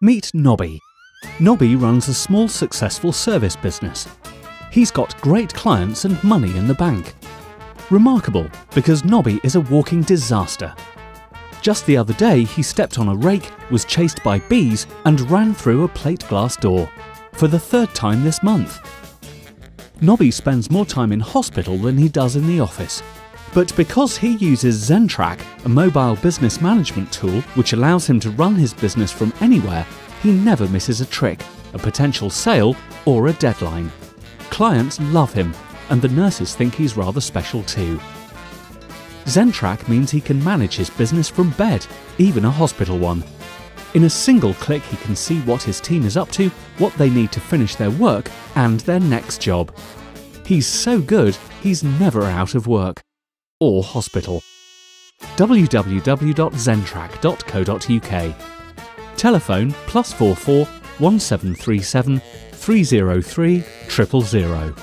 Meet Nobby. Nobby runs a small successful service business. He's got great clients and money in the bank. Remarkable, because Nobby is a walking disaster. Just the other day he stepped on a rake, was chased by bees and ran through a plate glass door. For the third time this month. Nobby spends more time in hospital than he does in the office. But because he uses Zentrack, a mobile business management tool which allows him to run his business from anywhere, he never misses a trick, a potential sale or a deadline. Clients love him, and the nurses think he's rather special too. Zentrack means he can manage his business from bed, even a hospital one. In a single click he can see what his team is up to, what they need to finish their work and their next job. He's so good, he's never out of work. Or hospital. www.zentrack.co.uk. Telephone +44 1737 303 000.